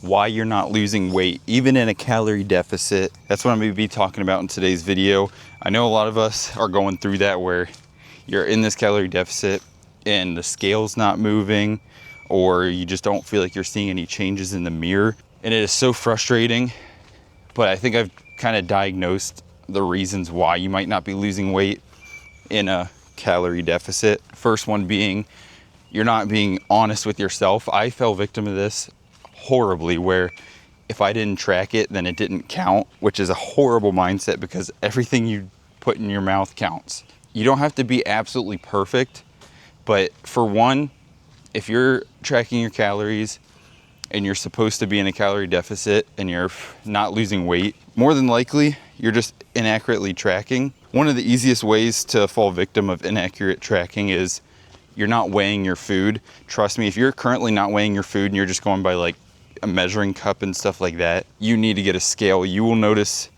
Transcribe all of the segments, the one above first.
why you're not losing weight, even in a calorie deficit. That's what I'm gonna be talking about in today's video. I know a lot of us are going through that where you're in this calorie deficit and the scale's not moving, or you just don't feel like you're seeing any changes in the mirror. And it is so frustrating, but I think I've kind of diagnosed the reasons why you might not be losing weight in a calorie deficit. First one being, you're not being honest with yourself. I fell victim to this horribly, where if I didn't track it, then it didn't count, which is a horrible mindset because everything you put in your mouth counts. You don't have to be absolutely perfect, but for one, if you're tracking your calories and you're supposed to be in a calorie deficit and you're not losing weight, more than likely you're just inaccurately tracking. One of the easiest ways to fall victim of inaccurate tracking is you're not weighing your food. Trust me, if you're currently not weighing your food and you're just going by like a measuring cup and stuff like that, you need to get a scale. You will notice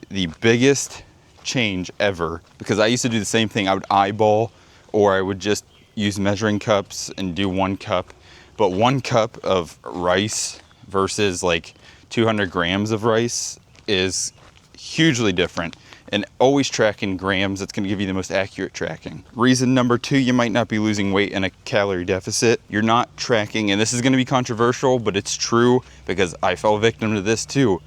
the biggest change ever, because I used to do the same thing. I would eyeball, or I would just use measuring cups and do 1 cup. But 1 cup of rice versus like 200 grams of rice is hugely different. And always track in grams. That's going to give you the most accurate tracking. Reason number 2, you might not be losing weight in a calorie deficit. You're not tracking, and this is going to be controversial, but it's true because I fell victim to this too.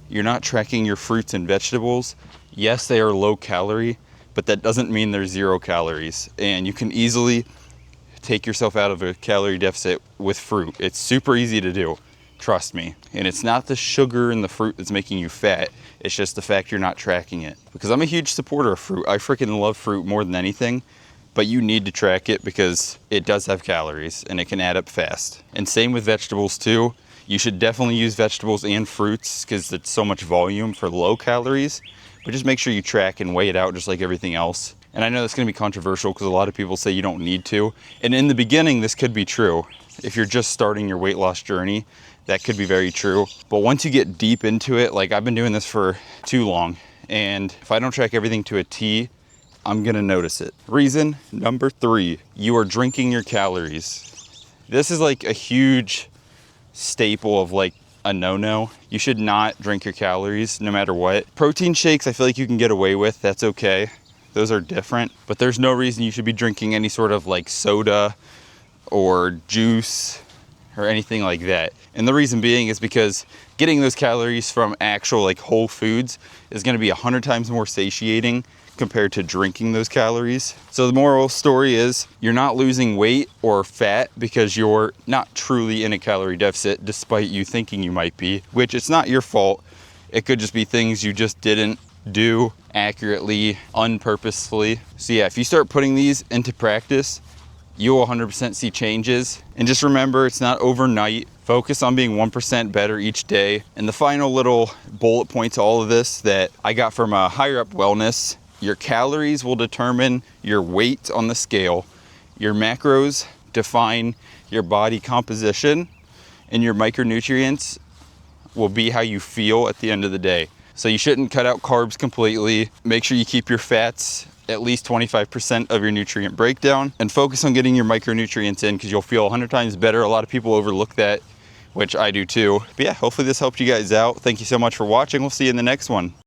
You're not tracking your fruits and vegetables. Yes, they are low calorie, but that doesn't mean they're 0 calories. And you can easily take yourself out of a calorie deficit with fruit. It's super easy to do. Trust me. And it's not the sugar in the fruit that's making you fat. It's just the fact you're not tracking it. Because I'm a huge supporter of fruit. I freaking love fruit more than anything. But you need to track it because it does have calories and it can add up fast. And same with vegetables too. You should definitely use vegetables and fruits because it's so much volume for low calories. But just make sure you track and weigh it out just like everything else. And I know that's going to be controversial because a lot of people say you don't need to. And in the beginning, this could be true. If you're just starting your weight loss journey, that could be very true. But once you get deep into it, like I've been doing this for too long, and if I don't track everything to a T, I'm gonna notice it. Reason number 3, you are drinking your calories. This is like a huge staple of like a no-no. You should not drink your calories no matter what. Protein shakes, I feel like you can get away with, that's okay. Those are different, but there's no reason you should be drinking any sort of like soda or juice or anything like that. And the reason being is because getting those calories from actual like whole foods is going to be 100 times more satiating compared to drinking those calories. So the moral story is you're not losing weight or fat because you're not truly in a calorie deficit, despite you thinking you might be, which it's not your fault. It could just be things you just didn't do accurately, unpurposefully. So yeah, if you start putting these into practice, you will 100% see changes. And just remember, it's not overnight. Focus on being 1% better each day. And the final little bullet point to all of this that I got from a Higher Up Wellness: your calories will determine your weight on the scale. Your macros define your body composition, and your micronutrients will be how you feel at the end of the day. So you shouldn't cut out carbs completely. Make sure you keep your fats at least 25% of your nutrient breakdown, and focus on getting your micronutrients in because you'll feel 100 times better. A lot of people overlook that, which I do too. But yeah, hopefully this helped you guys out. Thank you so much for watching. We'll see you in the next one.